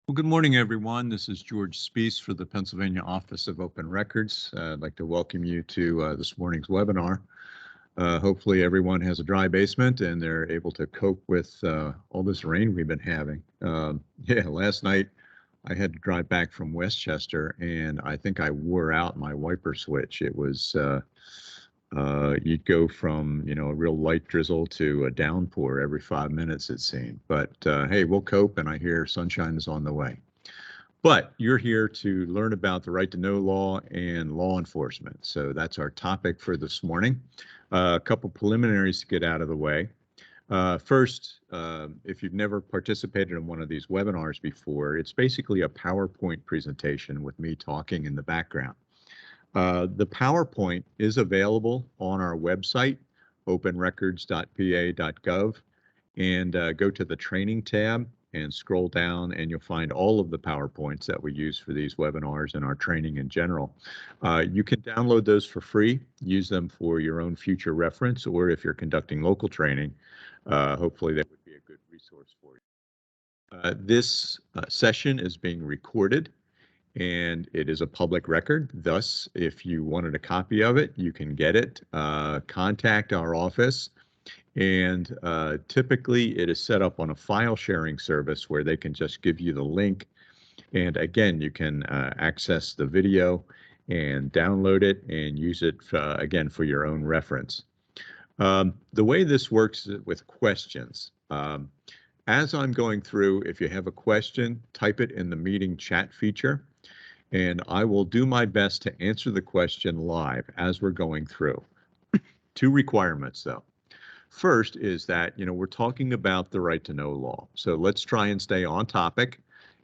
Well, good morning, everyone. This is George Spees for the Pennsylvania Office of Open Records. I'd like to welcome you to this morning's webinar. Hopefully everyone has a dry basement and they're able to cope with all this rain we've been having. Yeah, last night I had to drive back from Westchester and I think I wore out my wiper switch. It was you'd go from, a real light drizzle to a downpour every 5 minutes, it seemed. But hey, we'll cope, and I hear sunshine is on the way. But you're here to learn about the right to know law and law enforcement. So that's our topic for this morning. A couple preliminaries to get out of the way. First, if you've never participated in one of these webinars before, it's basically a PowerPoint presentation with me talking in the background. The PowerPoint is available on our website, openrecords.pa.gov, and go to the training tab and scroll down and you'll find all of the PowerPoints that we use for these webinars and our training in general. You can download those for free, use them for your own future reference, or if you're conducting local training, hopefully that would be a good resource for you. This session is being recorded and it is a public record. Thus, if you wanted a copy of it, you can get it. Contact our office. And typically it is set up on a file sharing service where they can just give you the link. And again, you can access the video and download it and use it again for your own reference. The way this works with questions, as I'm going through, if you have a question, type it in the meeting chat feature, and I will do my best to answer the question live as we're going through. Two requirements, though. First is that, we're talking about the right to know law. So let's try and stay on topic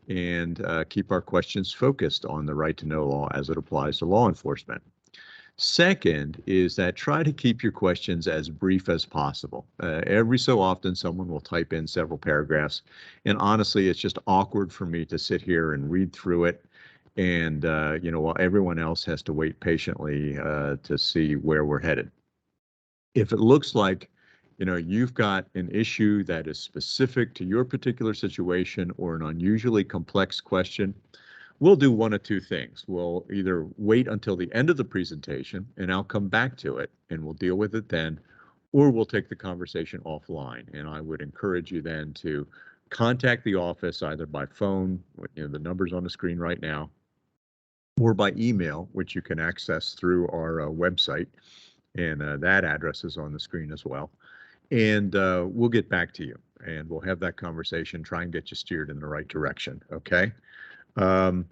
and keep our questions focused on the right to know law as it applies to law enforcement. Second is that try to keep your questions as brief as possible. Every so often, someone will type in several paragraphs, and honestly, it's just awkward for me to sit here and read through it. And, while everyone else has to wait patiently to see where we're headed. If it looks like, you've got an issue that is specific to your particular situation or an unusually complex question, we'll do one of two things. We'll either wait until the end of the presentation and I'll come back to it and we'll deal with it then, or we'll take the conversation offline. And I would encourage you then to contact the office either by phone, the number's on the screen right now, or by email, which you can access through our website. And that address is on the screen as well. And we'll get back to you and we'll have that conversation, try and get you steered in the right direction. Okay. I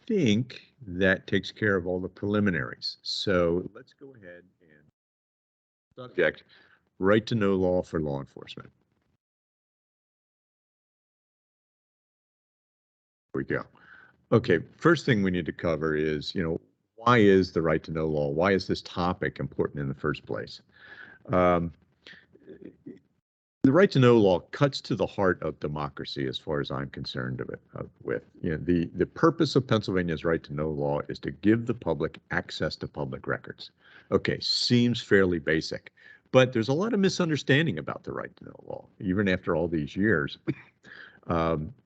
think that takes care of all the preliminaries. So let's go ahead and subject right to know law for law enforcement. Here we go. Okay, first thing we need to cover is, why is the right to know law? Why is this topic important in the first place? The right to know law cuts to the heart of democracy as far as I'm concerned with. The purpose of Pennsylvania's right to know law is to give the public access to public records. Okay, seems fairly basic, but there's a lot of misunderstanding about the right to know law, even after all these years.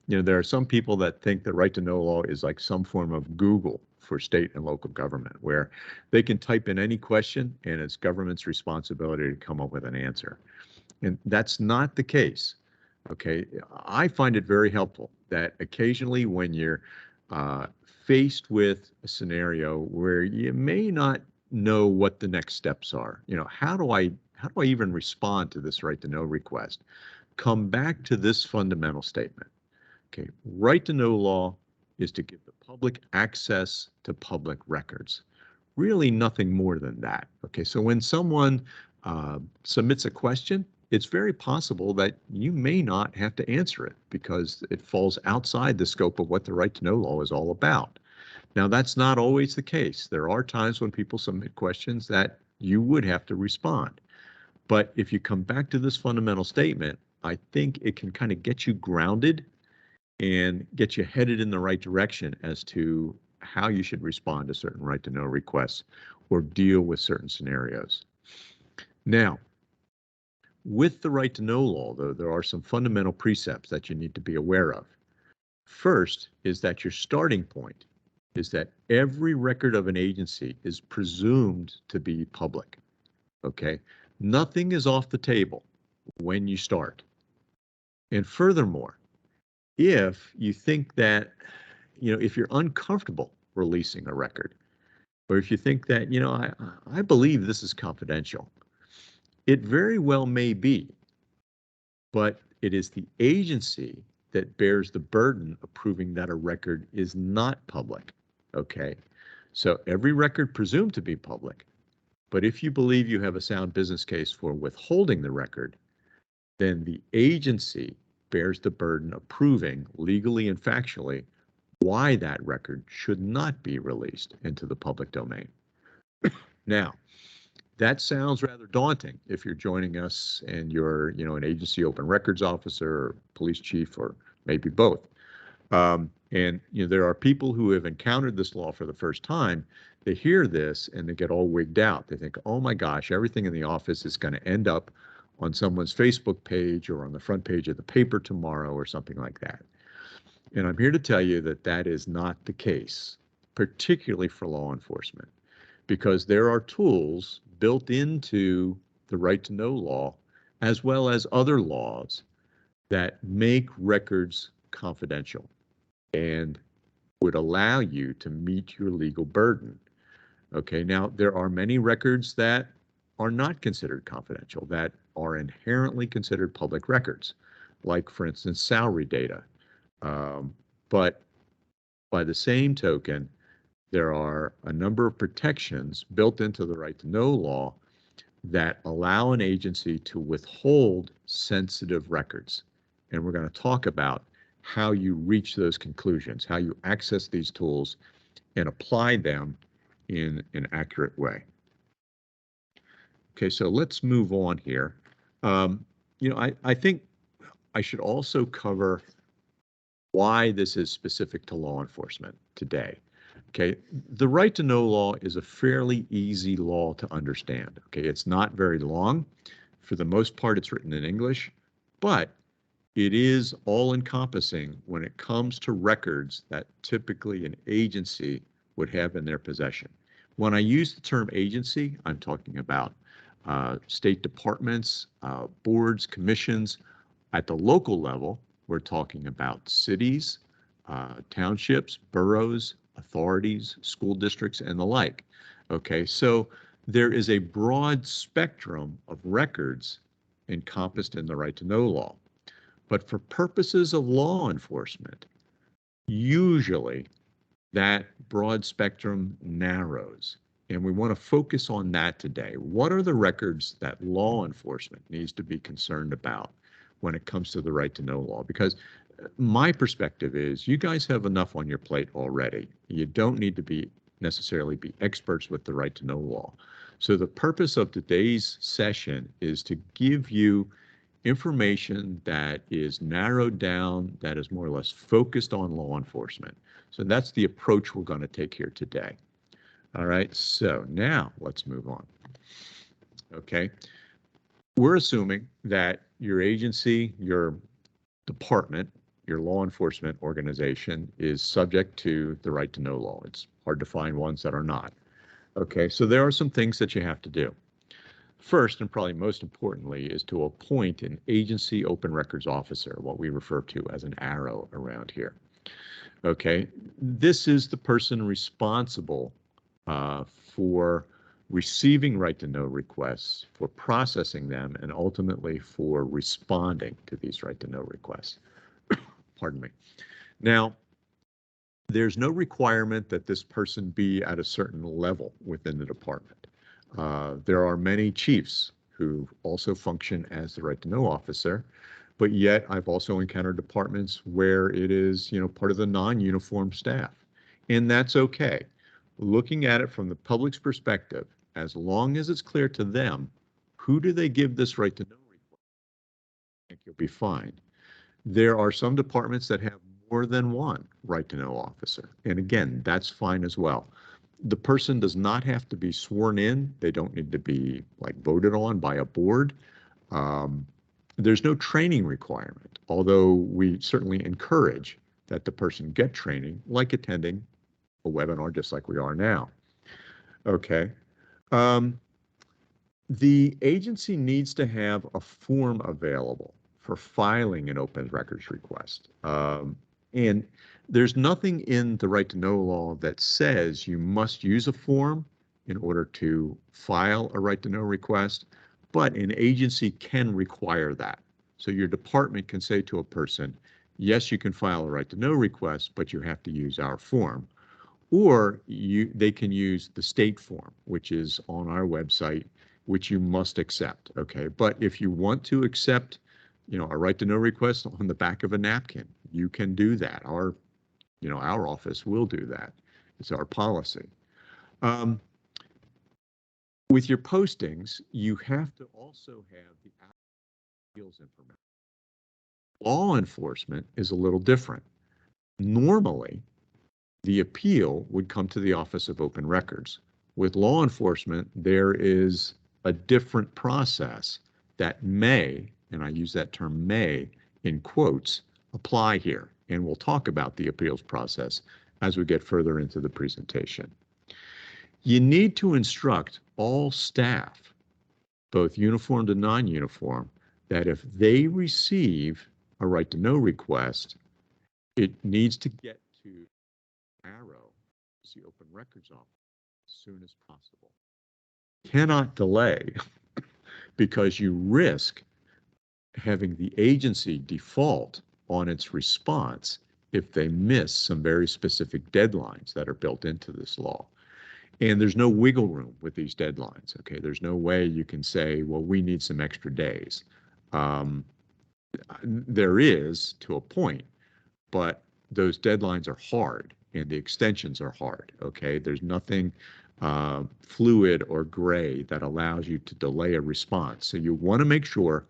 There are some people that think the right to know law is like some form of Google for state and local government, where they can type in any question and it's government's responsibility to come up with an answer. And that's not the case. Okay, I find it very helpful that occasionally when you're faced with a scenario where you may not know what the next steps are, how do I even respond to this right to know request? Come back to this fundamental statement. Okay, right to know law is to give the public access to public records. Really nothing more than that. Okay, so when someone submits a question, it's very possible that you may not have to answer it because it falls outside the scope of what the right to know law is all about. Now, that's not always the case. There are times when people submit questions that you would have to respond. But if you come back to this fundamental statement, I think it can kind of get you grounded and get you headed in the right direction as to how you should respond to certain right to know requests or deal with certain scenarios. Now, with the right to know law, though, there are some fundamental precepts that you need to be aware of. First is that your starting point is that every record of an agency is presumed to be public, okay? Nothing is off the table when you start. And furthermore, if you think that, if you're uncomfortable releasing a record, or if you think that, I believe this is confidential, it very well may be, but it is the agency that bears the burden of proving that a record is not public, okay? So every record presumed to be public, but if you believe you have a sound business case for withholding the record, then the agency bears the burden of proving legally and factually why that record should not be released into the public domain. Now, that sounds rather daunting if you're joining us and you're, an agency open records officer or police chief or maybe both. And there are people who have encountered this law for the first time. They hear this and they get all wigged out. They think, oh my gosh, everything in the office is going to end up on someone's Facebook page or on the front page of the paper tomorrow or something like that. And I'm here to tell you that that is not the case, particularly for law enforcement, because there are tools built into the right to know law, as well as other laws that make records confidential and would allow you to meet your legal burden. Okay, now there are many records that are not considered confidential, that are inherently considered public records, like, for instance, salary data. But by the same token, there are a number of protections built into the right to know law that allow an agency to withhold sensitive records. And we're going to talk about how you reach those conclusions, how you access these tools and apply them in an accurate way. Okay, so let's move on here. I think I should also cover why this is specific to law enforcement today. Okay, the right to know law is a fairly easy law to understand. Okay, it's not very long. For the most part, it's written in English, but it is all-encompassing when it comes to records that typically an agency would have in their possession. When I use the term agency, I'm talking about state departments, boards, commissions. At the local level, we're talking about cities, townships, boroughs, authorities, school districts, and the like. Okay, so there is a broad spectrum of records encompassed in the right to know law. But for purposes of law enforcement, usually that broad spectrum narrows. And we want to focus on that today. What are the records that law enforcement needs to be concerned about when it comes to the right to know law? Because my perspective is you guys have enough on your plate already. You don't need to necessarily be experts with the right to know law. So the purpose of today's session is to give you information that is narrowed down, that is more or less focused on law enforcement. So that's the approach we're going to take here today. All right, so now let's move on. Okay, we're assuming that your agency, your department, your law enforcement organization is subject to the right to know law. It's hard to find ones that are not. Okay, so there are some things that you have to do. First, and probably most importantly, is to appoint an agency open records officer, what we refer to as an ARO around here. Okay, this is the person responsible for receiving right to know requests, for processing them, and ultimately for responding to these right to know requests. Pardon me. Now, there's no requirement that this person be at a certain level within the department. There are many chiefs who also function as the right to know officer, but yet I've also encountered departments where it is, part of the non-uniformed staff, and that's okay. Looking at it from the public's perspective, as long as it's clear to them, who do they give this right to know request? I think you'll be fine. There are some departments that have more than one right to know officer, and again, that's fine as well. The person does not have to be sworn in. They don't need to be voted on by a board. There's no training requirement, although we certainly encourage that the person get training, like attending a webinar just like we are now. Okay. The agency needs to have a form available for filing an open records request. And there's nothing in the right to know law that says you must use a form in order to file a right to know request, but an agency can require that. So your department can say to a person, yes, you can file a right to know request, but you have to use our form. Or they can use the state form, which is on our website, which you must accept. Okay, but if you want to accept, a right to know request on the back of a napkin, you can do that. Our office will do that. It's our policy. With your postings, you have to also have the appeals information. Law enforcement is a little different. Normally, the appeal would come to the Office of Open Records. With law enforcement, there is a different process that may, and I use that term may in quotes, apply here. And we'll talk about the appeals process as we get further into the presentation. You need to instruct all staff, both uniformed and non-uniform, that if they receive a right to know request, it needs to get to Arrow, the Open Records Office, as soon as possible. Cannot delay because you risk having the agency default on its response if they miss some very specific deadlines that are built into this law. And there's no wiggle room with these deadlines, okay? There's no way you can say, well, we need some extra days. There is to a point, but those deadlines are hard and the extensions are hard, okay? There's nothing fluid or gray that allows you to delay a response. So you want to make sure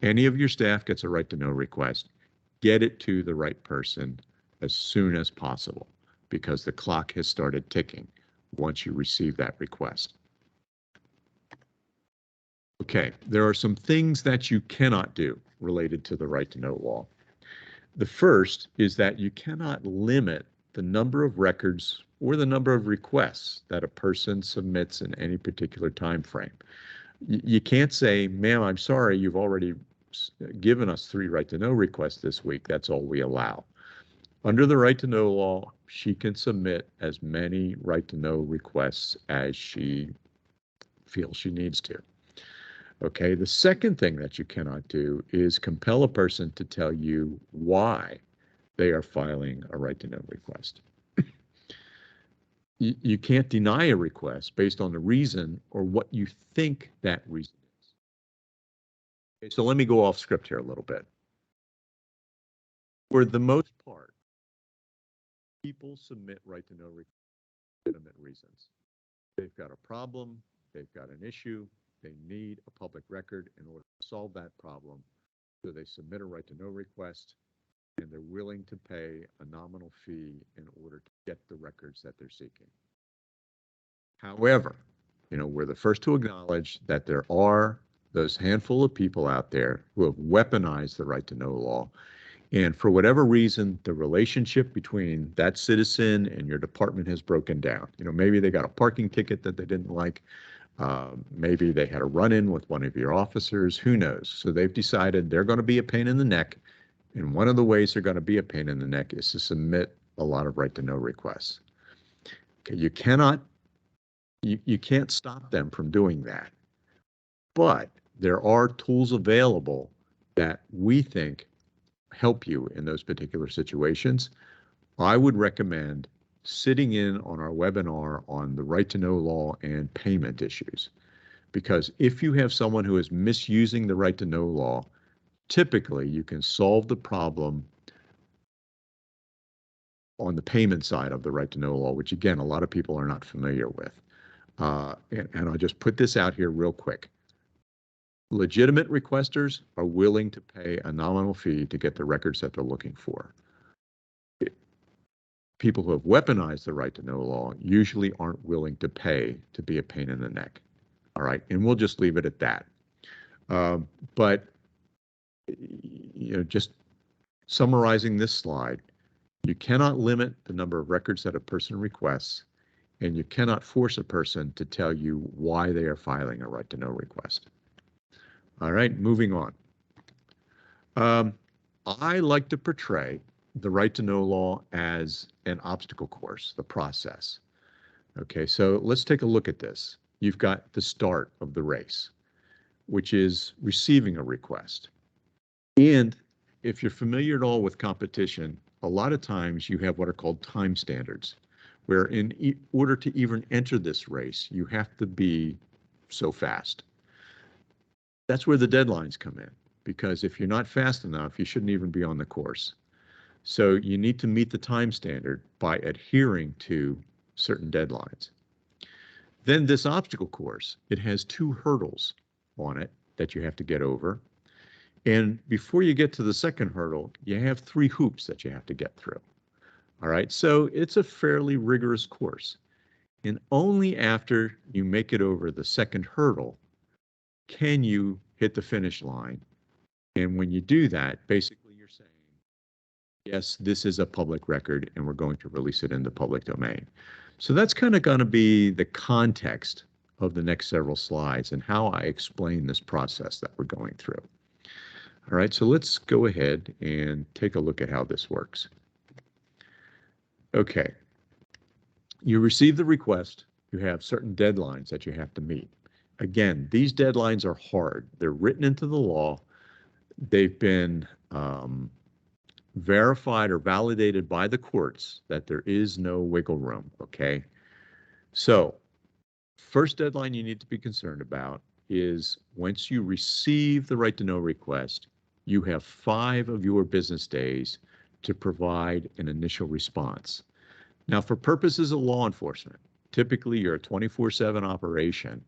any of your staff gets a right to know request, get it to the right person as soon as possible because the clock has started ticking once you receive that request. Okay, there are some things that you cannot do related to the right to know law. The first is that you cannot limit the number of records or the number of requests that a person submits in any particular time frame. You can't say, ma'am, I'm sorry, you've already given us 3 right to know requests this week. That's all we allow. Under the right to know law, she can submit as many right to know requests as she feels she needs to. Okay, the second thing that you cannot do is compel a person to tell you why they are filing a right to know request. You can't deny a request based on the reason or what you think that reason is. Okay, so let me go off script here a little bit. For the most part, people submit right to know requests for legitimate reasons. They've got a problem, they've got an issue, they need a public record in order to solve that problem. So they submit a right to know request and they're willing to pay a nominal fee in order to get the records that they're seeking. However, we're the first to acknowledge that there are those handful of people out there who have weaponized the right to know law. And for whatever reason, the relationship between that citizen and your department has broken down. Maybe they got a parking ticket that they didn't like. Maybe they had a run-in with one of your officers. Who knows? So they've decided they're going to be a pain in the neck. And one of the ways they're going to be a pain in the neck is to submit a lot of right to know requests. Okay, you can't stop them from doing that. But there are tools available that we think help you in those particular situations. I would recommend sitting in on our webinar on the right to know law and payment issues. Because if you have someone who is misusing the right to know law, typically you can solve the problem on the payment side of the right to know law, which again, a lot of people are not familiar with. And I'll just put this out here real quick. Legitimate requesters are willing to pay a nominal fee to get the records that they're looking for. People who have weaponized the right to know law usually aren't willing to pay to be a pain in the neck. All right, and we'll just leave it at that. But just summarizing this slide, You cannot limit the number of records that a person requests, and you cannot force a person to tell you why they are filing a right to know request. All right, moving on. I like to portray the right to know law as an obstacle course, the process. Okay, so let's take a look at this. You've got the start of the race, which is receiving a request. And if you're familiar at all with competition, a lot of times you have what are called time standards, where in order to even enter this race, you have to be so fast. That's where the deadlines come in, because if you're not fast enough, you shouldn't even be on the course. So you need to meet the time standard by adhering to certain deadlines. Then this obstacle course, it has 2 hurdles on it that you have to get over. And before you get to the second hurdle, you have 3 hoops that you have to get through. All right, so it's a fairly rigorous course. And only after you make it over the second hurdle can you hit the finish line. And when you do that, basically you're saying, yes, this is a public record and we're going to release it in the public domain. So that's kind of going to be the context of the next several slides and how I explain this process that we're going through. All right, so let's go ahead and take a look at how this works. Okay, you receive the request, you have certain deadlines that you have to meet. Again, these deadlines are hard. They're written into the law. They've been verified or validated by the courts that there is no wiggle room, okay? So, first deadline you need to be concerned about is once you receive the right to know request, you have 5 of your business days to provide an initial response. Now, for purposes of law enforcement, typically you're a 24/7 operation,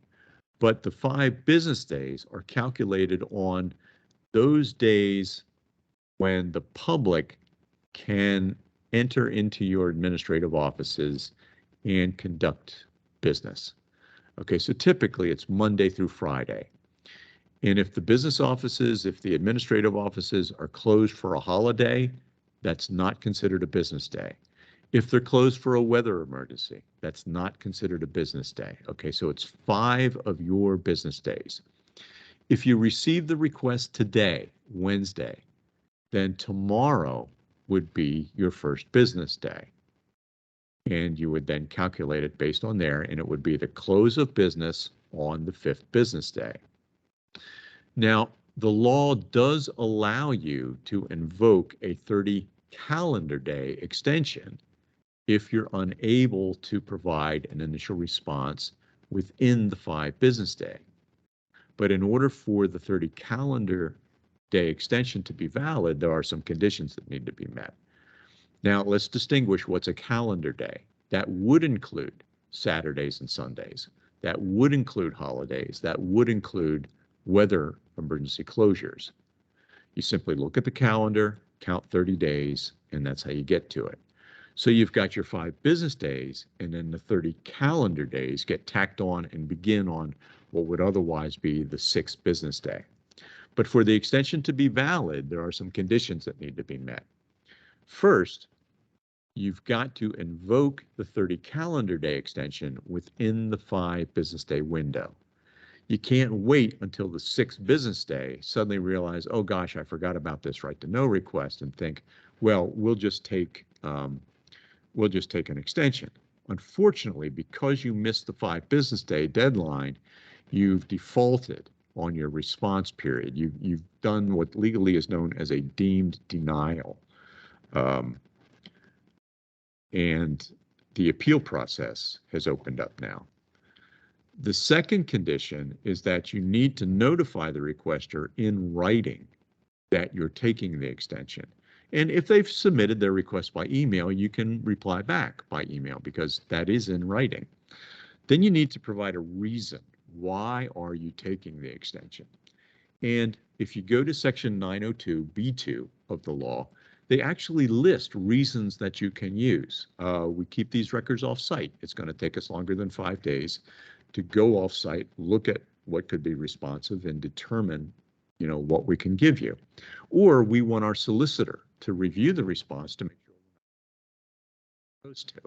but the 5 business days are calculated on those days when the public can enter into your administrative offices and conduct business. Okay, so typically it's Monday through Friday. And if the business offices, if the administrative offices are closed for a holiday, that's not considered a business day. If they're closed for a weather emergency, that's not considered a business day. Okay, so it's 5 of your business days. If you receive the request today, Wednesday, then tomorrow would be your first business day. And you would then calculate it based on there, and it would be the close of business on the 5th business day. Now, the law does allow you to invoke a 30 calendar day extension if you're unable to provide an initial response within the 5 business day. But in order for the 30 calendar day extension to be valid, there are some conditions that need to be met. Now, let's distinguish what's a calendar day. That would include Saturdays and Sundays. That would include holidays. That would include weather emergency closures. You simply look at the calendar, count 30 days, and that's how you get to it. So you've got your 5 business days, and then the 30 calendar days get tacked on and begin on what would otherwise be the 6th business day. But for the extension to be valid, there are some conditions that need to be met. First, you've got to invoke the 30 calendar day extension within the 5 business day window. You can't wait until the 6th business day, suddenly realize, oh gosh, I forgot about this right to know request, and think, well, we'll just take an extension. Unfortunately, because you missed the 5 business day deadline, you've defaulted on your response period. You've done what legally is known as a deemed denial. And the appeal process has opened up now. The second condition is that you need to notify the requester in writing that you're taking the extension. And if they've submitted their request by email, you can reply back by email because that is in writing. Then you need to provide a reason. Why are you taking the extension? And if you go to section 902(b)(2) of the law, they actually list reasons that you can use. We keep these records off-site. It's going to take us longer than 5 days to go off-site, look at what could be responsive, and determine, what we can give you. Or we want our solicitor to review the response to make sure supposed to.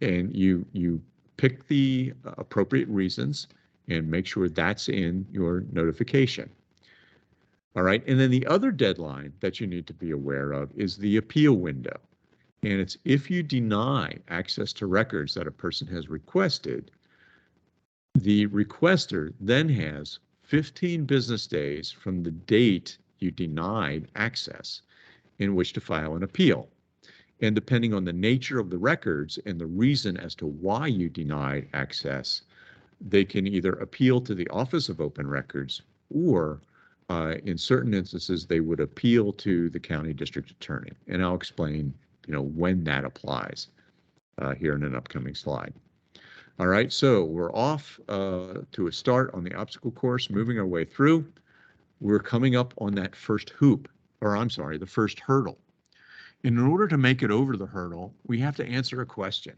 And you pick the appropriate reasons and make sure that's in your notification. All right, and then the other deadline that you need to be aware of is the appeal window. And it's if you deny access to records that a person has requested, the requester then has 15 business days from the date you denied access in which to file an appeal. And depending on the nature of the records and the reason as to why you denied access, they can either appeal to the Office of Open Records or in certain instances, they would appeal to the county district attorney. And I'll explain, when that applies here in an upcoming slide. All right, so we're off to a start on the obstacle course, moving our way through. We're coming up on that first hoop, or I'm sorry, the first hurdle. In order to make it over the hurdle, we have to answer a question.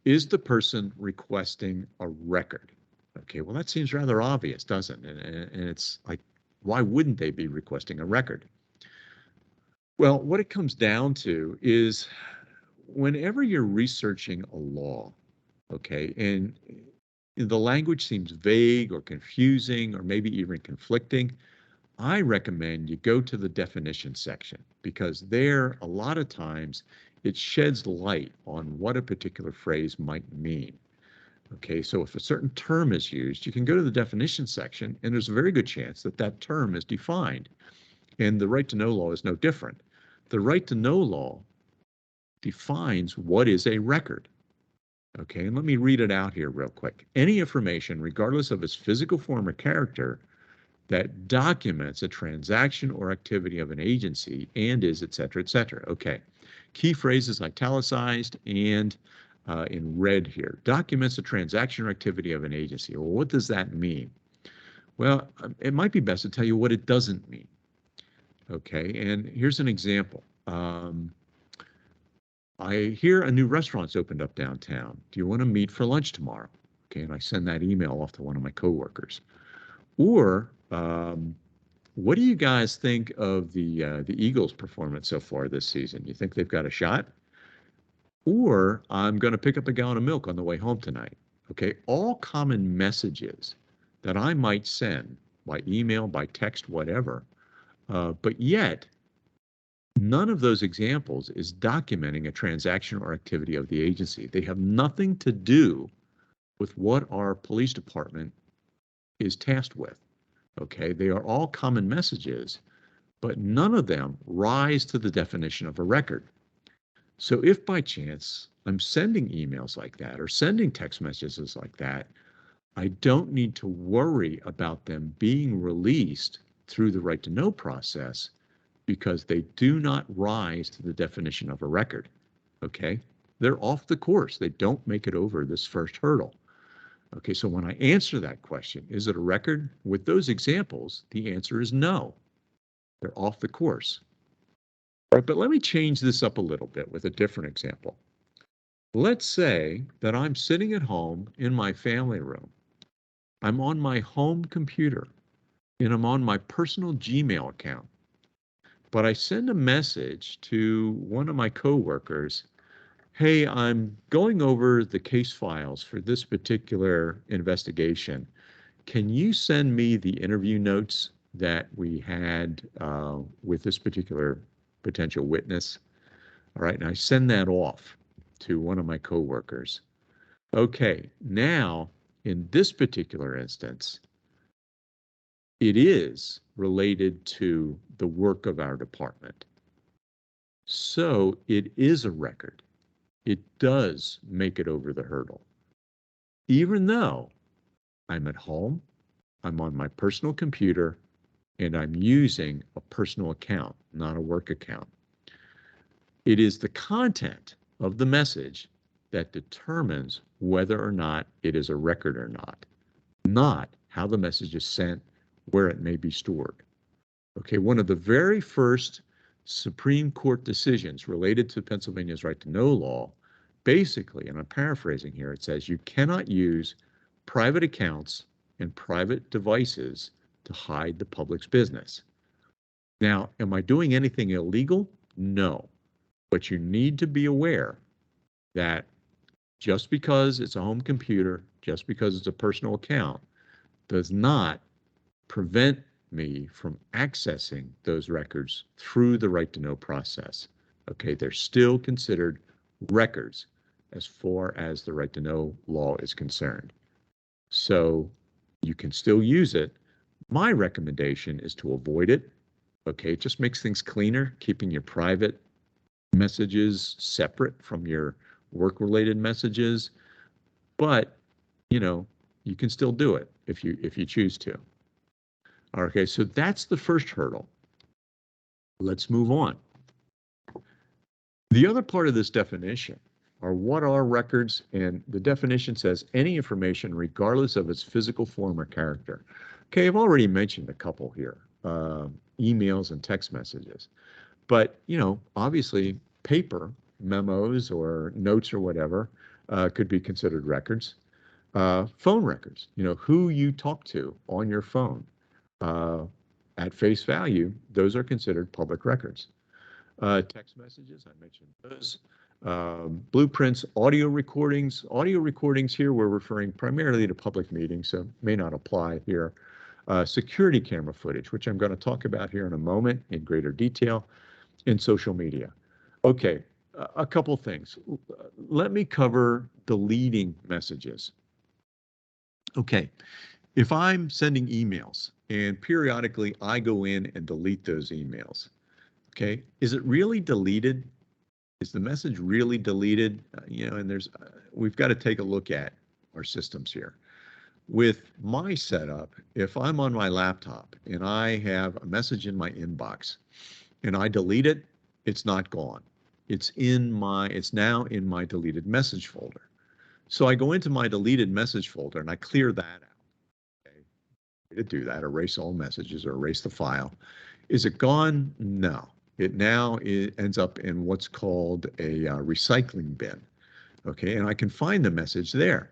Is the person requesting a record? Okay, well, that seems rather obvious, doesn't it? And it's like, why wouldn't they be requesting a record? Well, what it comes down to is whenever you're researching a law, okay, and the language seems vague or confusing or maybe even conflicting, I recommend you go to the definition section because there, a lot of times, it sheds light on what a particular phrase might mean. Okay, so if a certain term is used, you can go to the definition section, and there's a very good chance that that term is defined. And the right to know law is no different. The right to know law defines what is a record. Okay, and let me read it out here real quick. Any information, regardless of its physical form or character, that documents a transaction or activity of an agency and is, et cetera, et cetera. Okay, key phrases italicized and in red here. Documents a transaction or activity of an agency. Well, what does that mean? Well, it might be best to tell you what it doesn't mean. Okay, and here's an example. I hear a new restaurant's opened up downtown. Do you want to meet for lunch tomorrow? Okay, and I send that email off to one of my coworkers. Or what do you guys think of the Eagles' performance so far this season? You think they've got a shot? Or I'm going to pick up a gallon of milk on the way home tonight. Okay, all common messages that I might send by email, by text, whatever. But yet, none of those examples is documenting a transaction or activity of the agency. They have nothing to do with what our police department is tasked with. Okay, they are all common messages, but none of them rise to the definition of a record. So if by chance I'm sending emails like that or sending text messages like that, I don't need to worry about them being released through the right to know process because they do not rise to the definition of a record. Okay, they're off the course. They don't make it over this first hurdle. Okay, so when I answer that question, is it a record? With those examples, the answer is no. They're off the course. All right, but let me change this up a little bit with a different example. Let's say that I'm sitting at home in my family room. I'm on my home computer and I'm on my personal Gmail account. But I send a message to one of my coworkers, hey, I'm going over the case files for this particular investigation. Can you send me the interview notes that we had with this particular potential witness? All right, and I send that off to one of my coworkers. Okay, now in this particular instance, it is related to the work of our department. So it is a record. It does make it over the hurdle. Even though I'm at home, I'm on my personal computer, and I'm using a personal account, not a work account. It is the content of the message that determines whether or not it is a record or not how the message is sent, where it may be stored. Okay, one of the very first Supreme Court decisions related to Pennsylvania's right to know law, basically, and I'm paraphrasing here, it says you cannot use private accounts and private devices to hide the public's business. Now, am I doing anything illegal? No. But you need to be aware that just because it's a home computer, just because it's a personal account, does not prevent me from accessing those records through the right to know process. Okay, they're still considered records as far as the right to know law is concerned. So you can still use it. My recommendation is to avoid it. Okay, it just makes things cleaner, keeping your private messages separate from your work-related messages. But, you know, you can still do it if you choose to. Okay, so that's the first hurdle. Let's move on. The other part of this definition are what are records, and the definition says any information regardless of its physical form or character. Okay, I've already mentioned a couple here, emails and text messages. But, you know, obviously paper memos or notes or whatever could be considered records. Phone records, you know, who you talk to on your phone. At face value, those are considered public records. Text messages, I mentioned those. Blueprints, audio recordings. Audio recordings here, we're referring primarily to public meetings, so may not apply here. Security camera footage, which I'm going to talk about here in a moment in greater detail, in social media. Okay, a couple things. Let me cover deleting messages. Okay, if I'm sending emails and periodically I go in and delete those emails, okay, is it really deleted? Is the message really deleted? You know, and we've got to take a look at our systems here. With my setup, if I'm on my laptop and I have a message in my inbox and I delete it, it's not gone. It's now in my deleted message folder. So I go into my deleted message folder and I clear that out. Okay. To do that, erase all messages or erase the file. Is it gone? No. It ends up in what's called a recycling bin. Okay, and I can find the message there.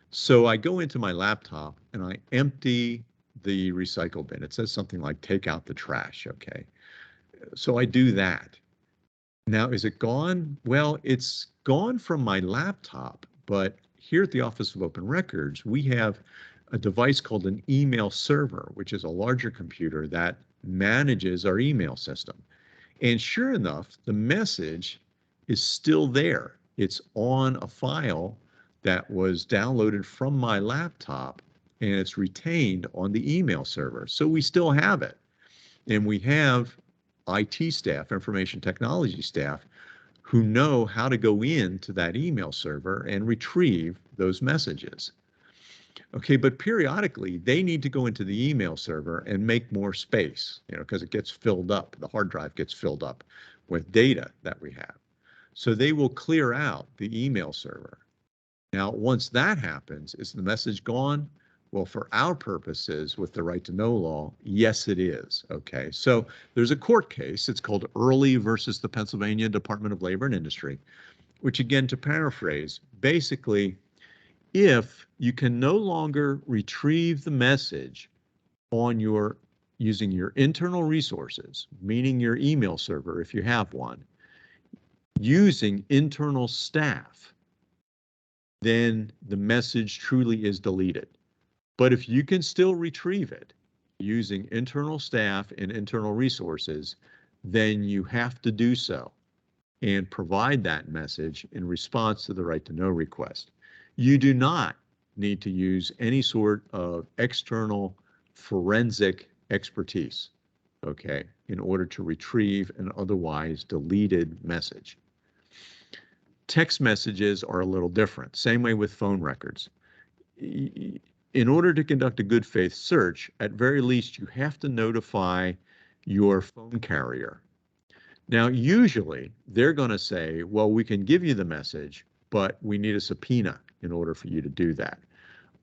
So I go into my laptop and I empty the recycle bin. It says something like take out the trash. Okay, so I do that. Now, is it gone? Well, it's gone from my laptop, but here at the Office of Open Records, we have a device called an email server, which is a larger computer that manages our email system. And sure enough, the message is still there. It's on a file that was downloaded from my laptop and it's retained on the email server. So we still have it. And we have IT staff, information technology staff, who know how to go into that email server and retrieve those messages. Okay, but periodically they need to go into the email server and make more space, you know, because it gets filled up. The hard drive gets filled up with data that we have. So they will clear out the email server. Now, once that happens, is the message gone? Well, for our purposes with the right to know law, yes, it is. Okay, so there's a court case. It's called Early versus the Pennsylvania Department of Labor and Industry, which again, to paraphrase, basically, if you can no longer retrieve the message on using your internal resources, meaning your email server, if you have one, using internal staff, then the message truly is deleted. But if you can still retrieve it using internal staff and internal resources, then you have to do so and provide that message in response to the right to know request. You do not need to use any sort of external forensic expertise, okay, in order to retrieve an otherwise deleted message. Text messages are a little different, same way with phone records. In order to conduct a good faith search, at very least, you have to notify your phone carrier. Now, usually they're going to say, well, we can give you the message, but we need a subpoena in order for you to do that.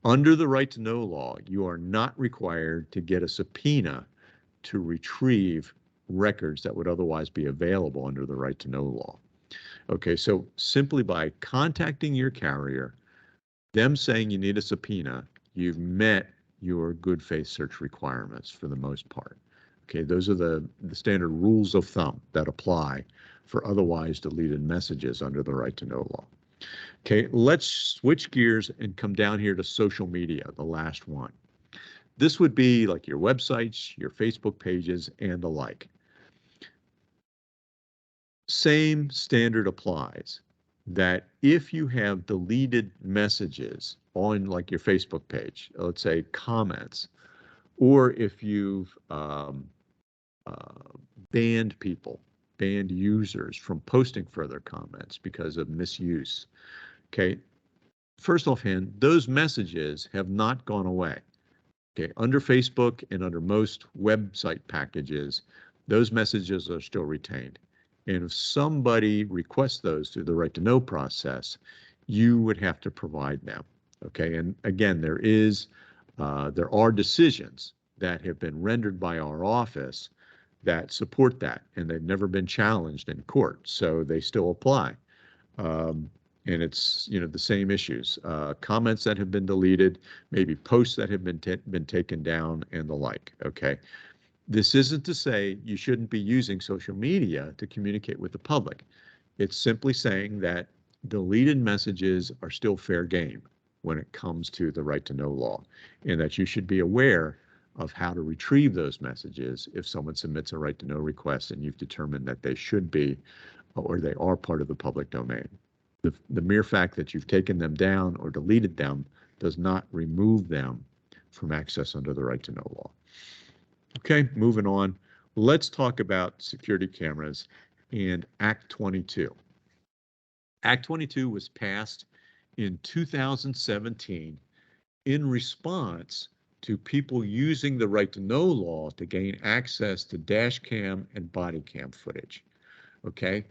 Under the right to know law, you are not required to get a subpoena to retrieve records that would otherwise be available under the right to know law. Okay, so simply by contacting your carrier, them saying you need a subpoena, you've met your good faith search requirements for the most part. Okay, those are the standard rules of thumb that apply for otherwise deleted messages under the right to know law. Okay, let's switch gears and come down here to social media, the last one. This would be like your websites, your Facebook pages, and the like. Same standard applies, that if you have deleted messages on like your Facebook page, let's say comments, or if you've banned people, banned users from posting further comments because of misuse, okay, first offhand, those messages have not gone away. Okay, under Facebook and under most website packages, those messages are still retained. And if somebody requests those through the right to know process, you would have to provide them. Okay, and again, there are decisions that have been rendered by our office that support that, and they've never been challenged in court, so they still apply. And it's, you know, the same issues, comments that have been deleted, maybe posts that have been taken down, and the like. Okay, this isn't to say you shouldn't be using social media to communicate with the public. It's simply saying that deleted messages are still fair game when it comes to the right to know law, and that you should be aware of how to retrieve those messages if someone submits a right to know request and you've determined that they should be or they are part of the public domain. The mere fact that you've taken them down or deleted them does not remove them from access under the right to know law. Okay, moving on. Let's talk about security cameras and Act 22. Act 22 was passed in 2017 in response to people using the right to know law to gain access to dash cam and body cam footage. Okay,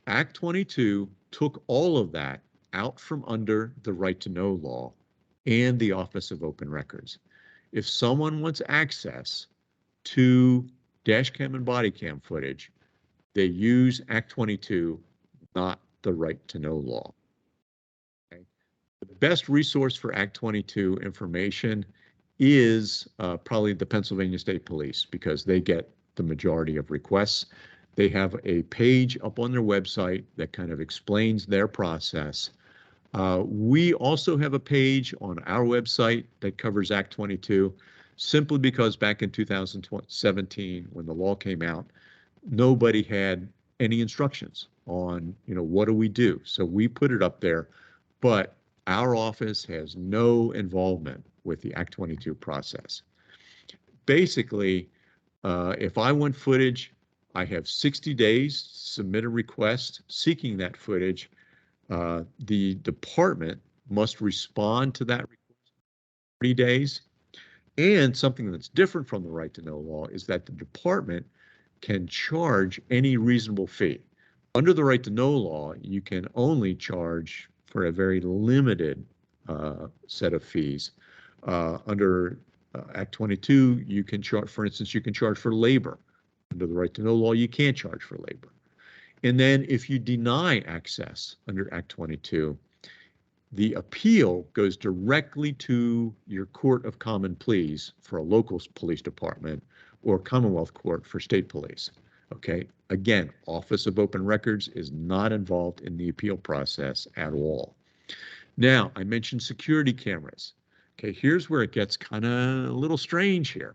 Act 22 took all of that out from under the right to know law and the Office of Open Records. If someone wants access to dash cam and body cam footage, they use Act 22, not the right to know law. Okay. The best resource for Act 22 information is probably the Pennsylvania State Police, because they get the majority of requests. They have a page up on their website that kind of explains their process. We also have a page on our website that covers Act 22, simply because back in 2017, when the law came out, nobody had any instructions on, you know, what do we do? So we put it up there, but our office has no involvement with the Act 22 process. Basically, if I want footage, I have 60 days to submit a request seeking that footage. The department must respond to that request in 30 days. And something that's different from the right to know law is that the department can charge any reasonable fee. Under the right to know law, you can only charge for a very limited set of fees. Under Act 22, you can charge, for instance, you can charge for labor. Under the right to know law, you can't charge for labor. And then if you deny access under Act 22, the appeal goes directly to your court of common pleas for a local police department or Commonwealth Court for state police. Okay, again, Office of Open Records is not involved in the appeal process at all. Now, I mentioned security cameras. Okay, here's where it gets kind of a little strange here.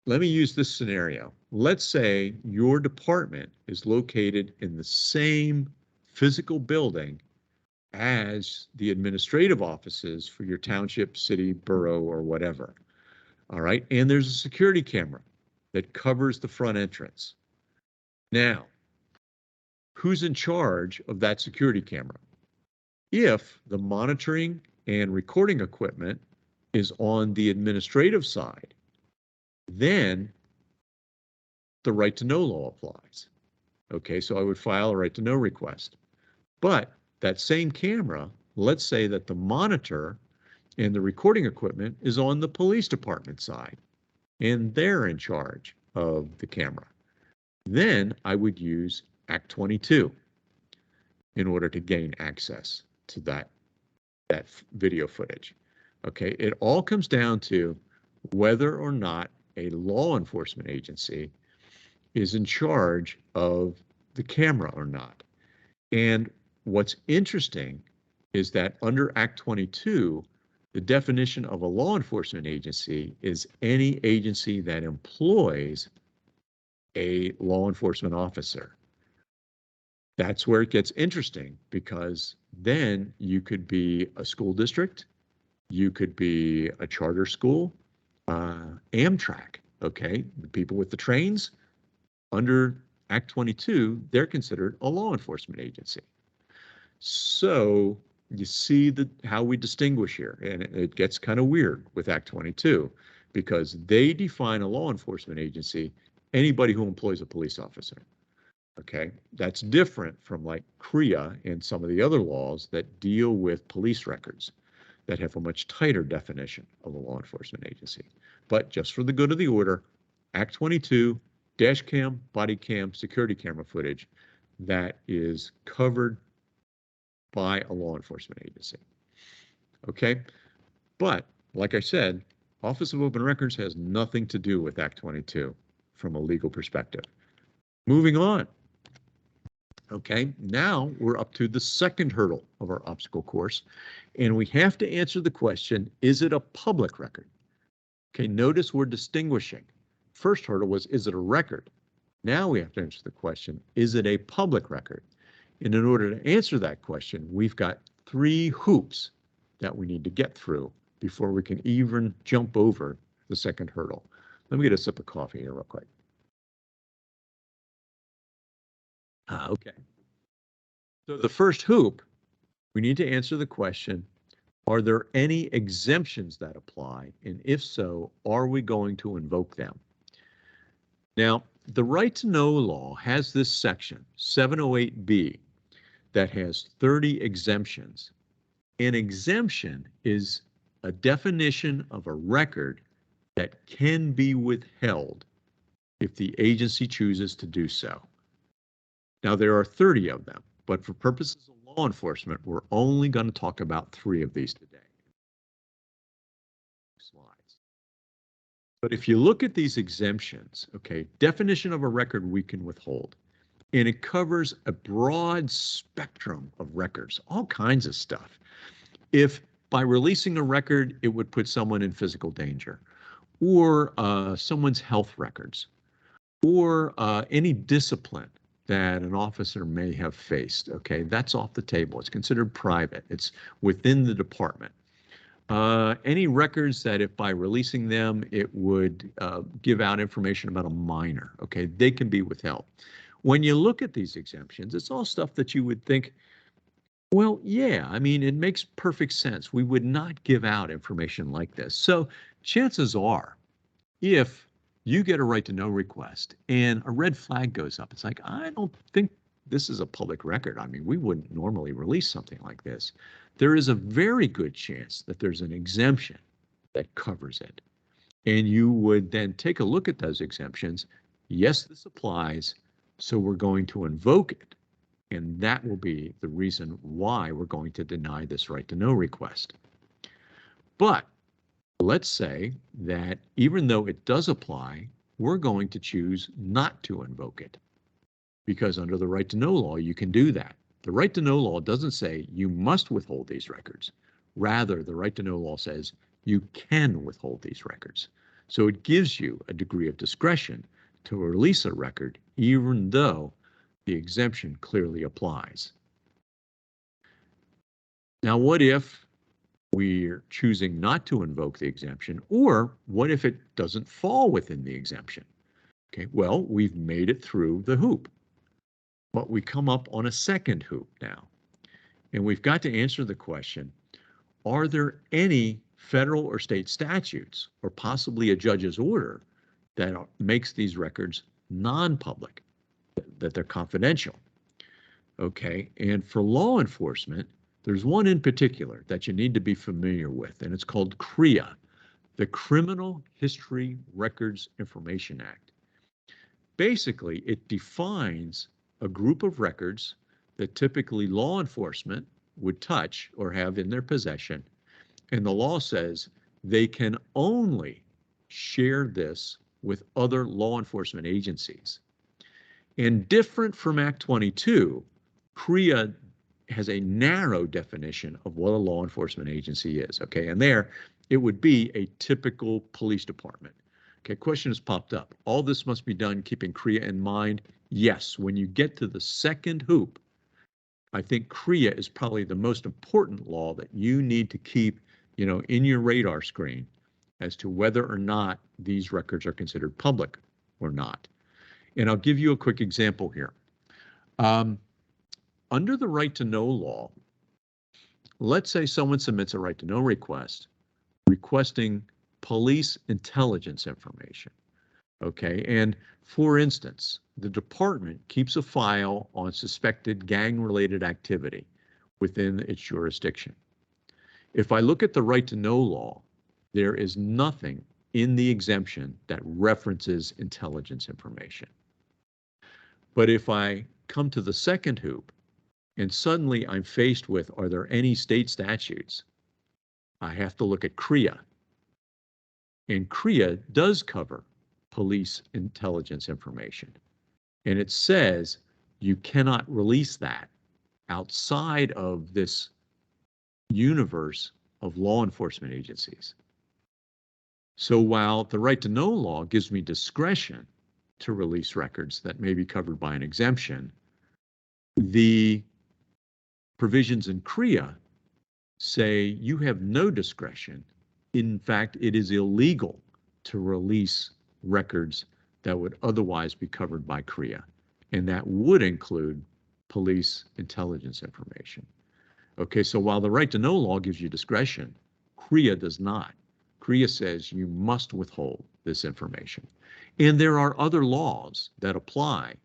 Let me use this scenario. Let's say your department is located in the same physical building as the administrative offices for your township, city, borough, or whatever. All right, and there's a security camera that covers the front entrance. Now, who's in charge of that security camera? If the monitoring and recording equipment is on the administrative side, then the right to know law applies. Okay, so I would file a right to know request. But that same camera, let's say that the monitor and the recording equipment is on the police department side, and they're in charge of the camera. Then I would use Act 22 in order to gain access to that video footage. Okay, it all comes down to whether or not a law enforcement agency is in charge of the camera or not. And what's interesting is that under Act 22, the definition of a law enforcement agency is any agency that employs a law enforcement officer. That's where it gets interesting, because then you could be a school district, you could be a charter school, Amtrak, okay? The people with the trains, under Act 22, they're considered a law enforcement agency. So you see how we distinguish here, and it gets kind of weird with Act 22, because they define a law enforcement agency, anybody who employs a police officer. Okay, that's different from like CREA and some of the other laws that deal with police records that have a much tighter definition of a law enforcement agency. But just for the good of the order, Act 22, dash cam, body cam, security camera footage, that is covered by a law enforcement agency. Okay, but like I said, Office of Open Records has nothing to do with Act 22 from a legal perspective. Moving on. Okay, now we're up to the second hurdle of our obstacle course, and we have to answer the question, is it a public record? Okay, notice we're distinguishing. First hurdle was, is it a record? Now we have to answer the question, is it a public record? And in order to answer that question, we've got 3 hoops that we need to get through before we can even jump over the second hurdle. Let me get a sip of coffee here real quick. Okay. So the first hoop, we need to answer the question, are there any exemptions that apply? And if so, are we going to invoke them? Now, the right to know law has this section, 708B, that has 30 exemptions. An exemption is a definition of a record that can be withheld if the agency chooses to do so. Now, there are 30 of them, but for purposes of law enforcement, we're only going to talk about 3 of these today. Slides. But if you look at these exemptions, okay, definition of a record we can withhold, and it covers a broad spectrum of records, all kinds of stuff. If by releasing a record, it would put someone in physical danger, or someone's health records, or any discipline that an officer may have faced, okay, that's off the table. It's considered private. It's within the department. Any records that if by releasing them, it would give out information about a minor, okay, they can be withheld. When you look at these exemptions, it's all stuff that you would think, well, yeah, I mean, it makes perfect sense. We would not give out information like this. So chances are, if you get a right to know request and a red flag goes up, it's like, I don't think this is a public record. I mean, we wouldn't normally release something like this. There is a very good chance that there's an exemption that covers it. And you would then take a look at those exemptions. Yes, this applies, so we're going to invoke it. And that will be the reason why we're going to deny this right to know request. But let's say that even though it does apply, we're going to choose not to invoke it, because under the right to know law, you can do that. The right to know law doesn't say you must withhold these records. Rather, the right to know law says you can withhold these records. So it gives you a degree of discretion to release a record, even though the exemption clearly applies. Now, what if we're choosing not to invoke the exemption, or what if it doesn't fall within the exemption? Okay, well, we've made it through the hoop, but we come up on a second hoop now, and we've got to answer the question, are there any federal or state statutes, or possibly a judge's order, that makes these records non-public, that they're confidential? Okay, and for law enforcement, there's one in particular that you need to be familiar with, and it's called CREA, the Criminal History Records Information Act. Basically, it defines a group of records that typically law enforcement would touch or have in their possession, and the law says they can only share this with other law enforcement agencies. And different from Act 22, CREA has a narrow definition of what a law enforcement agency is, okay? And there, it would be a typical police department. Okay, question has popped up. All this must be done keeping CREA in mind. Yes, when you get to the second hoop, I think CREA is probably the most important law that you need to keep, in your radar screen as to whether or not these records are considered public or not. And I'll give you a quick example here. Under the right to know law, let's say someone submits a right to know request requesting police intelligence information. Okay, and for instance, the department keeps a file on suspected gang-related activity within its jurisdiction. If I look at the right to know law, there is nothing in the exemption that references intelligence information. But if I come to the second hoop, and suddenly I'm faced with, are there any state statutes? I have to look at CREA. And CREA does cover police intelligence information. And it says you cannot release that outside of this universe of law enforcement agencies. So while the right to know law gives me discretion to release records that may be covered by an exemption, the provisions in CREA say you have no discretion. In fact, it is illegal to release records that would otherwise be covered by CREA, and that would include police intelligence information. Okay, so while the right to know law gives you discretion, CREA does not. CREA says you must withhold this information. And there are other laws that apply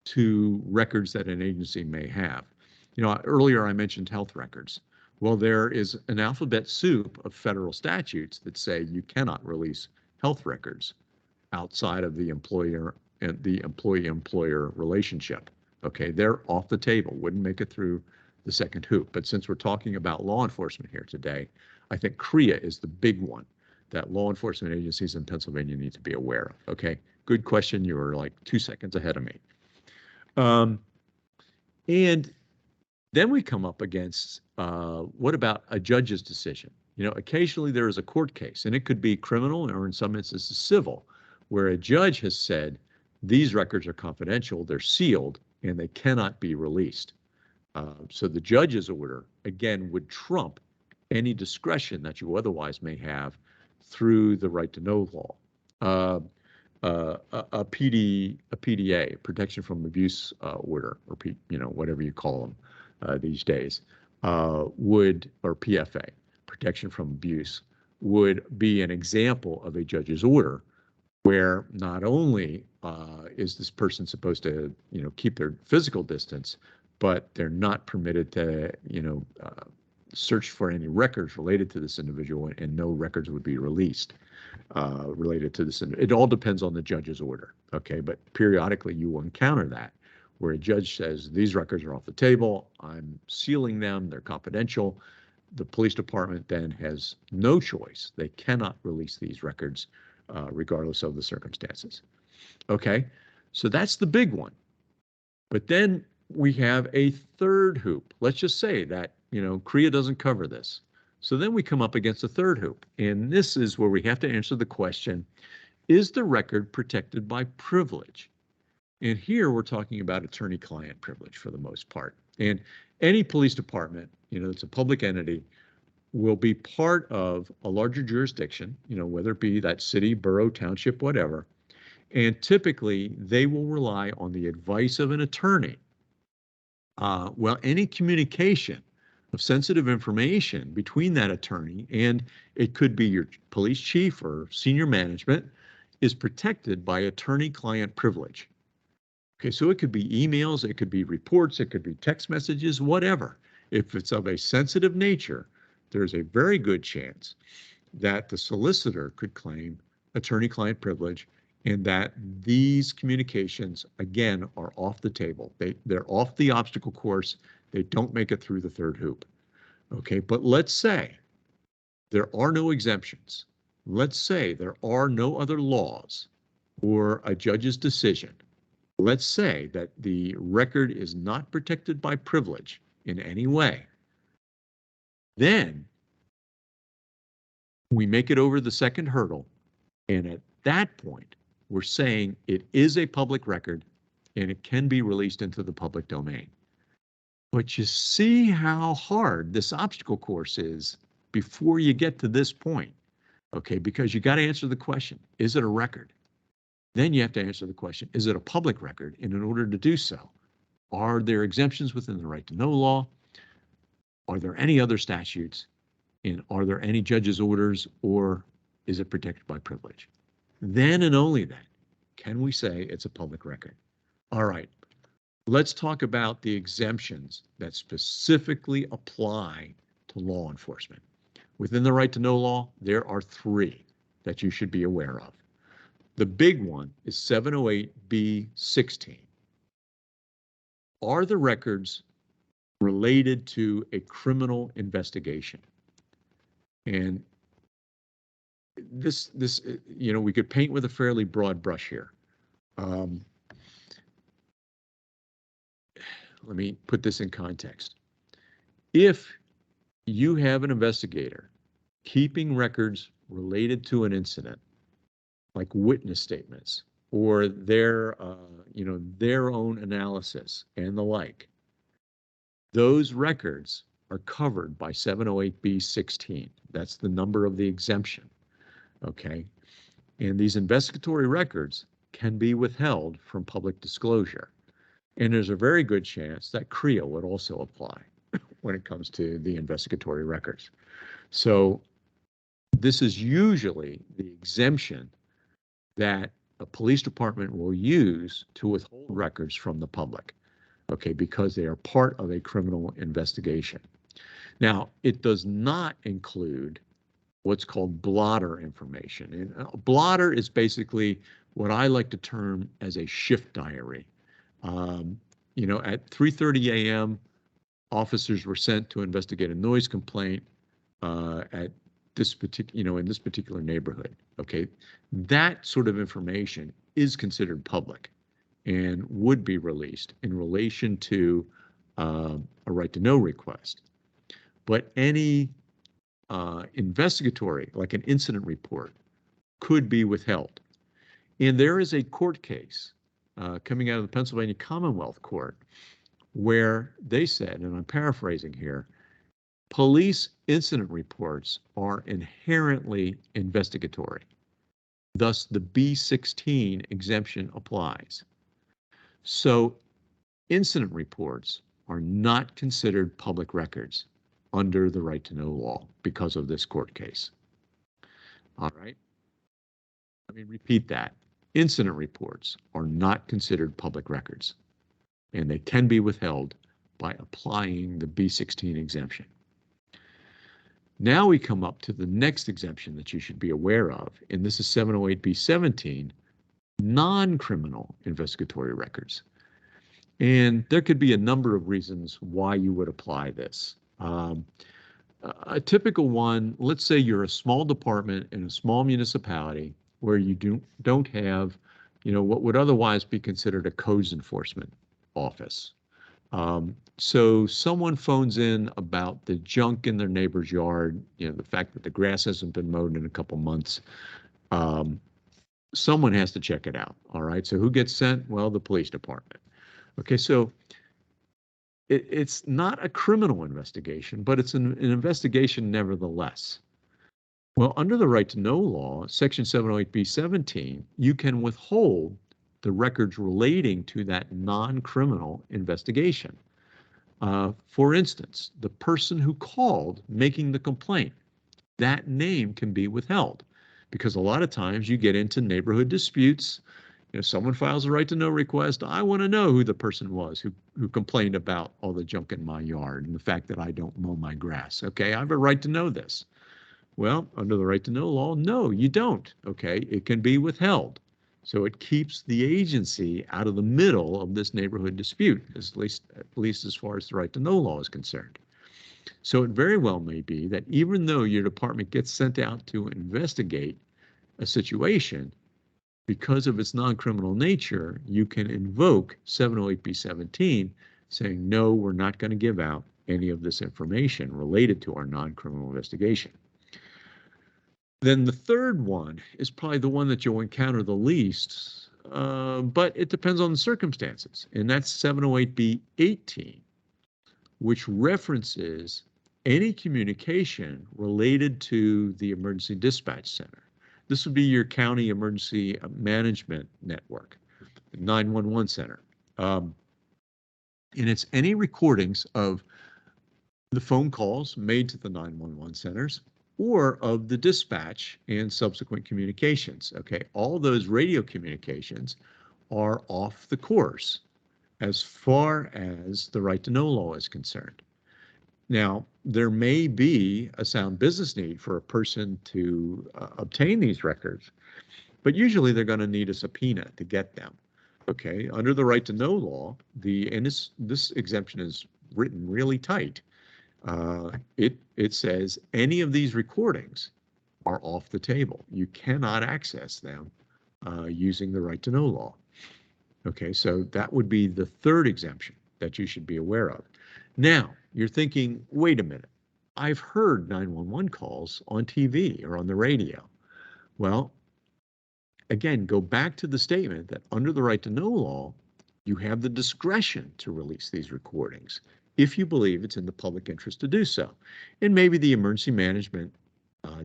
to records that an agency may have. Earlier I mentioned health records. Well, there is an alphabet soup of federal statutes that say you cannot release health records outside of the employer and the employee-employer relationship. Okay, they're off the table, wouldn't make it through the second hoop. But since we're talking about law enforcement here today, I think CREA is the big one that law enforcement agencies in Pennsylvania need to be aware of. Okay, good question. You were like 2 seconds ahead of me. And then we come up against, what about a judge's decision? Occasionally there is a court case, and it could be criminal or in some instances civil, where a judge has said, these records are confidential, they're sealed, and they cannot be released. So the judge's order, again, would trump any discretion that you otherwise may have through the right to know law. A PDA, protection from abuse order, or whatever you call them these days, or PFA, protection from abuse, would be an example of a judge's order where not only is this person supposed to keep their physical distance, but they're not permitted to search for any records related to this individual, and no records would be released related to this. It all depends on the judge's order, okay? But periodically you will encounter that, where a judge says, these records are off the table, I'm sealing them, they're confidential. The police department then has no choice. They cannot release these records regardless of the circumstances. Okay, so that's the big one. But then we have a third hoop. Let's just say that, CREA doesn't cover this. So then we come up against a third hoop. And this is where we have to answer the question, is the record protected by privilege? And here we're talking about attorney-client privilege for the most part. And any police department, it's a public entity, will be part of a larger jurisdiction, whether it be that city, borough, township, whatever. And typically they will rely on the advice of an attorney. Well, any communication of sensitive information between that attorney and it could be your police chief or senior management is protected by attorney-client privilege. Okay, so it could be emails, it could be reports, it could be text messages, whatever. If it's of a sensitive nature, there's a very good chance that the solicitor could claim attorney-client privilege and that these communications, again, are off the table. They're off the obstacle course. They don't make it through the third hoop. Okay, but let's say there are no exemptions. Let's say there are no other laws or a judge's decision let's say that the record is not protected by privilege in any way. Then we make it over the second hurdle, and at that point, we're saying it is a public record and it can be released into the public domain. But you see how hard this obstacle course is before you get to this point, okay? Because you got to answer the question, is it a record? Then you have to answer the question, is it a public record? And in order to do so, are there exemptions within the right to know law? Are there any other statutes? And are there any judge's orders, or is it protected by privilege? Then and only then can we say it's a public record. All right, let's talk about the exemptions that specifically apply to law enforcement. Within the right to know law, there are 3 that you should be aware of. The big one is 708B16. Are the records related to a criminal investigation? And this, you know, we could paint with a fairly broad brush here. Let me put this in context. If you have an investigator keeping records related to an incident, like witness statements or their, you know, their own analysis and the like, those records are covered by 708B16. That's the number of the exemption, okay? And these investigatory records can be withheld from public disclosure. And there's a very good chance that CREA would also apply when it comes to the investigatory records. So this is usually the exemption that a police department will use to withhold records from the public, okay, because they are part of a criminal investigation. Now, it does not include what's called blotter information. And a blotter is basically what I like to term as a shift diary. You know, at 3:30 a.m., officers were sent to investigate a noise complaint at this particular, you know, in this particular neighborhood. Okay, that sort of information is considered public and would be released in relation to a right to know request. But any investigatory, like an incident report, could be withheld. And there is a court case coming out of the Pennsylvania Commonwealth Court where they said, and I'm paraphrasing here, police incident reports are inherently investigatory. Thus, the B16 exemption applies. So incident reports are not considered public records under the right to know law because of this court case. All right. Let me repeat that. Incident reports are not considered public records, and they can be withheld by applying the B16 exemption. Now we come up to the next exemption that you should be aware of, and this is 708B17, non-criminal investigatory records. And there could be a number of reasons why you would apply this. A typical one, let's say you're a small department in a small municipality where you don't have, you know, what would otherwise be considered a codes enforcement office. So someone phones in about the junk in their neighbor's yard, you know, the fact that the grass hasn't been mowed in a couple months. Someone has to check it out. All right. So who gets sent? Well, the police department. Okay. So it's not a criminal investigation, but it's an investigation nevertheless. Well, under the right to know law, Section 708B17, you can withhold the records relating to that non-criminal investigation. For instance, the person who called making the complaint, that name can be withheld because a lot of times you get into neighborhood disputes. You know, someone files a right to know request. I want to know who the person was who complained about all the junk in my yard and the fact that I don't mow my grass. Okay, I have a right to know this. Well, under the right to know law, no, you don't. Okay, it can be withheld. So it keeps the agency out of the middle of this neighborhood dispute, at least as far as the right to know law is concerned. So it very well may be that even though your department gets sent out to investigate a situation, because of its non-criminal nature, you can invoke 708B17 saying, no, we're not going to give out any of this information related to our non-criminal investigation. Then the third one is probably the one that you'll encounter the least, but it depends on the circumstances, and that's 708B18, which references any communication related to the emergency dispatch center. This would be your county emergency management network, 911 center. And it's any recordings of the phone calls made to the 911 centers or of the dispatch and subsequent communications. Okay, all those radio communications are off the course as far as the right to know law is concerned. Now, there may be a sound business need for a person to obtain these records, but usually they're going to need a subpoena to get them. Okay, under the right to know law, and this exemption is written really tight. It says any of these recordings are off the table. You cannot access them using the right to know law. Okay, so that would be the third exemption that you should be aware of. Now, you're thinking, wait a minute, I've heard 911 calls on TV or on the radio. Well, again, go back to the statement that under the right to know law, you have the discretion to release these recordings if you believe it's in the public interest to do so. And maybe the emergency management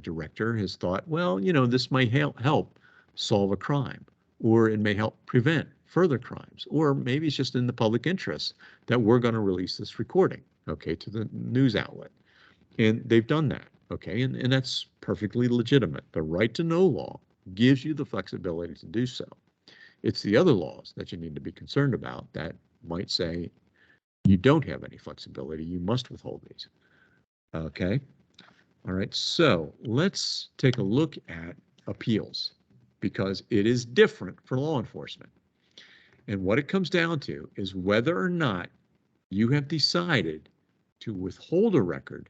director has thought, well, you know, this might help solve a crime, or it may help prevent further crimes, or maybe it's just in the public interest that we're going to release this recording, okay, to the news outlet. And they've done that, okay, and that's perfectly legitimate. The right to know law gives you the flexibility to do so. It's the other laws that you need to be concerned about that might say you don't have any flexibility, you must withhold these. Okay, all right, so let's take a look at appeals because it is different for law enforcement. And what it comes down to is whether or not you have decided to withhold a record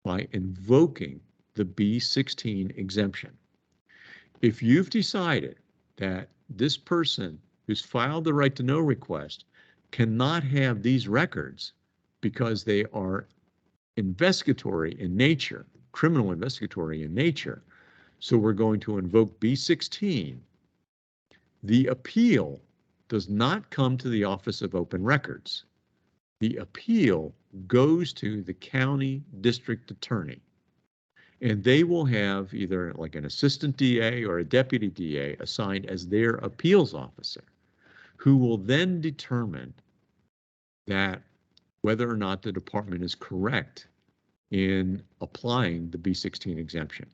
by invoking the B16 exemption. If you've decided that this person who's filed the right to know request cannot have these records because they are investigatory in nature, criminal investigatory in nature, so we're going to invoke B16, the appeal does not come to the Office of Open Records. The appeal goes to the county district attorney, and they will have either like an assistant DA or a deputy DA assigned as their appeals officer, who will then determine that whether or not the department is correct in applying the B16 exemption.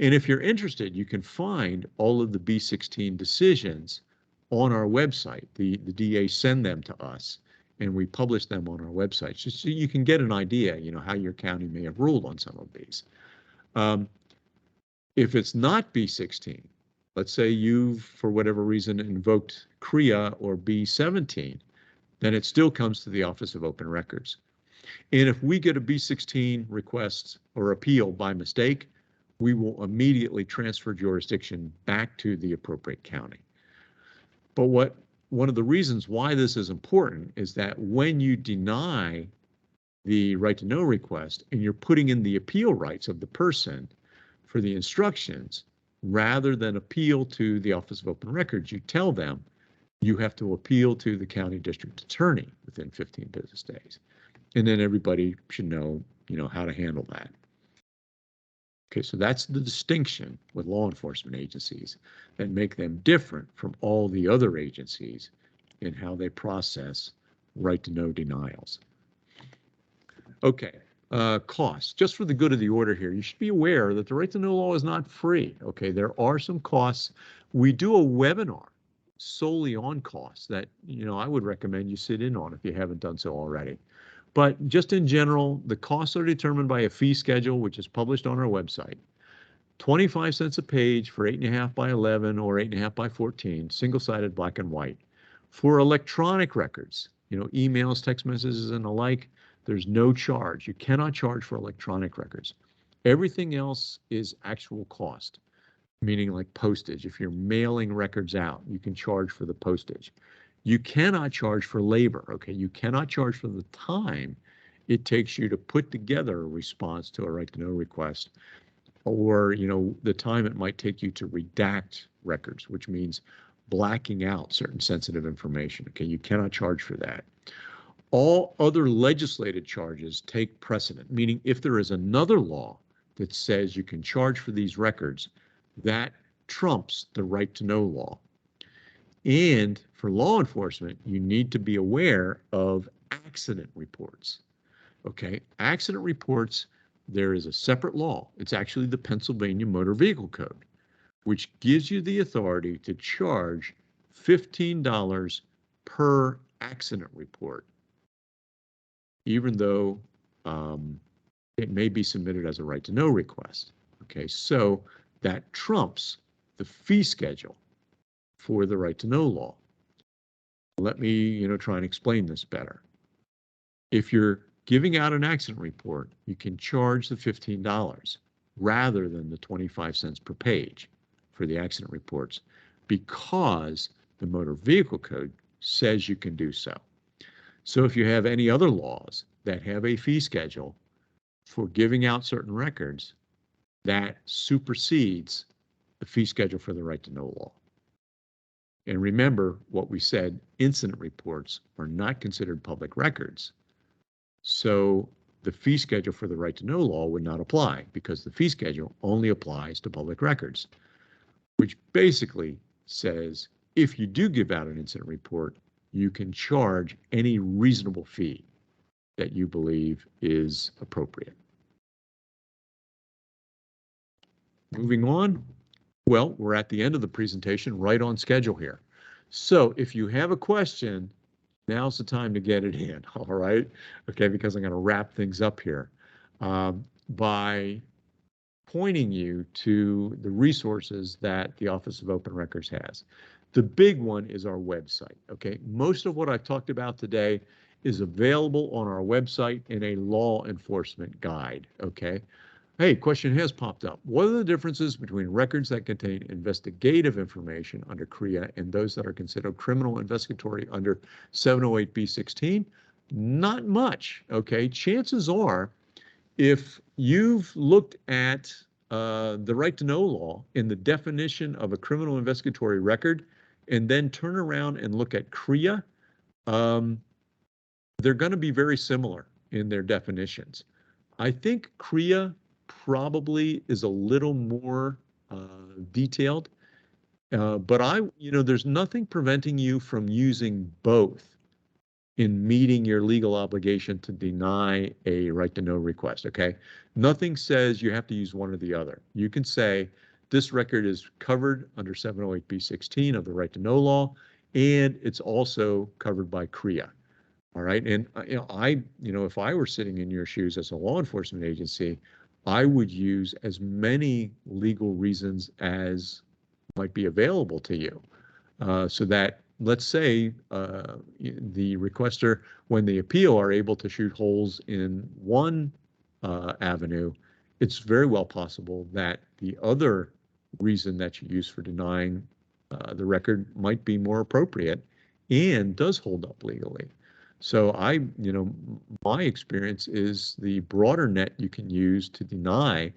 And if you're interested, you can find all of the B16 decisions on our website. The DA send them to us, and we publish them on our website, just so you can get an idea, you know, how your county may have ruled on some of these. If it's not B16, let's say you've, for whatever reason, invoked CREA or B17, then it still comes to the Office of Open Records. And if we get a B16 request or appeal by mistake, we will immediately transfer jurisdiction back to the appropriate county. But one of the reasons why this is important is that when you deny the right to know request and you're putting in the appeal rights of the person for the instructions, rather than appeal to the Office of Open Records, you tell them you have to appeal to the county district attorney within 15 business days. And then everybody should know, you know, how to handle that. Okay, so that's the distinction with law enforcement agencies that make them different from all the other agencies in how they process right to know denials. Okay, costs. Just for the good of the order here, you should be aware that the right to know law is not free. Okay, there are some costs. We do a webinar solely on costs that, you know, I would recommend you sit in on if you haven't done so already. But just in general, the costs are determined by a fee schedule, which is published on our website. 25 cents a page for 8.5 by 11 or 8.5 by 14, single-sided black and white. For electronic records, you know, emails, text messages, and the like, there's no charge. You cannot charge for electronic records. Everything else is actual cost. meaning like postage. If you're mailing records out, you can charge for the postage. You cannot charge for labor, okay? You cannot charge for the time it takes you to put together a response to a right to know request, or, the time it might take you to redact records, which means blacking out certain sensitive information, okay? You cannot charge for that. All other legislated charges take precedent, meaning if there is another law that says you can charge for these records, that trumps the right to know law. And for law enforcement, you need to be aware of accident reports. Okay, accident reports, there is a separate law. It's actually the Pennsylvania Motor Vehicle Code, which gives you the authority to charge $15 per accident report, even though it may be submitted as a right to know request. Okay, so that trumps the fee schedule for the right to know law. Let me, try and explain this better. If you're giving out an accident report, you can charge the $15 rather than the 25 cents per page for the accident reports, because the Motor Vehicle Code says you can do so. So if you have any other laws that have a fee schedule for giving out certain records, that supersedes the fee schedule for the right to know law. And remember what we said, incident reports are not considered public records. So the fee schedule for the right to know law would not apply, because the fee schedule only applies to public records, which basically says if you do give out an incident report, you can charge any reasonable fee that you believe is appropriate. Moving on. Well, we're at the end of the presentation, right on schedule here. So if you have a question, now's the time to get it in, all right? Okay, because I'm going to wrap things up here by pointing you to the resources that the Office of Open Records has. The big one is our website, okay? Most of what I've talked about today is available on our website in a law enforcement guide, okay? Hey, question has popped up. What are the differences between records that contain investigative information under CREA and those that are considered criminal investigatory under 708B16? Not much, okay? Chances are, if you've looked at the right to know law in the definition of a criminal investigatory record, and then turn around and look at CREA, they're going to be very similar in their definitions. I think CREA probably is a little more detailed, but there's nothing preventing you from using both in meeting your legal obligation to deny a right to know request, okay? Nothing says you have to use one or the other. You can say this record is covered under 708B16 of the right to know law, and it's also covered by CREA. All right, and if I were sitting in your shoes as a law enforcement agency, I would use as many legal reasons as might be available to you, so that, let's say, the requester, when they appeal, are able to shoot holes in one avenue. It's very well possible that the other reason that you use for denying the record might be more appropriate and does hold up legally. So my experience is the broader net you can use to deny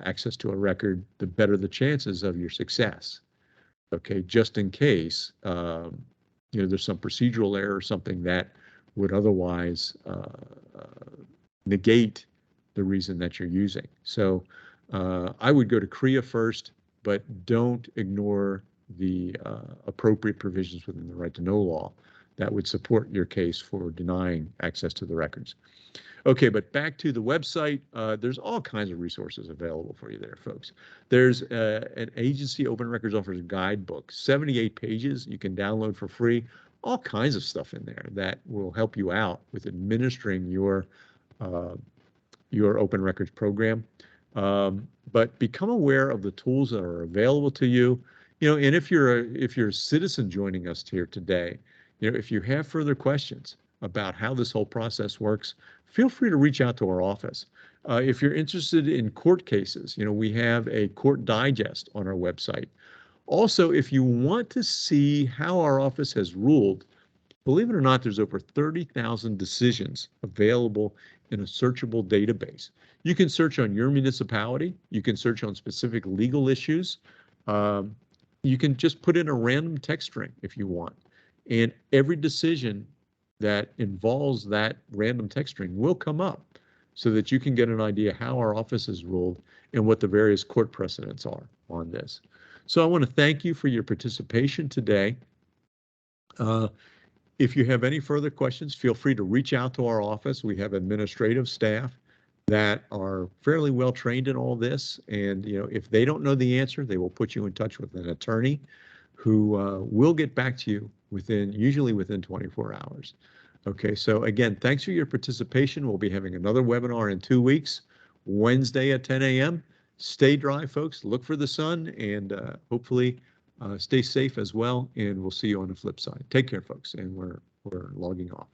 access to a record, the better the chances of your success. Okay, just in case, there's some procedural error or something that would otherwise negate the reason that you're using. So I would go to CREA first, but don't ignore the appropriate provisions within the right to know law that would support your case for denying access to the records. Okay, but back to the website, there's all kinds of resources available for you there, folks. There's an agency open records officer guidebook, 78 pages you can download for free, all kinds of stuff in there that will help you out with administering your open records program. But become aware of the tools that are available to you. And if you're a citizen joining us here today, if you have further questions about how this whole process works, feel free to reach out to our office. If you're interested in court cases, we have a court digest on our website. Also, if you want to see how our office has ruled, believe it or not, there's over 30,000 decisions available in a searchable database. You can search on your municipality. You can search on specific legal issues. You can just put in a random text string if you want. And every decision that involves that random text string will come up so that you can get an idea how our office has ruled and what the various court precedents are on this. So I want to thank you for your participation today. If you have any further questions, feel free to reach out to our office. We have administrative staff that are fairly well trained in all this. And if they don't know the answer, they will put you in touch with an attorney who will get back to you usually within 24 hours. Okay, so again, thanks for your participation. We'll be having another webinar in 2 weeks, Wednesday at 10 a.m. Stay dry, folks. Look for the sun, and hopefully stay safe as well. And we'll see you on the flip side. Take care, folks, and we're logging off.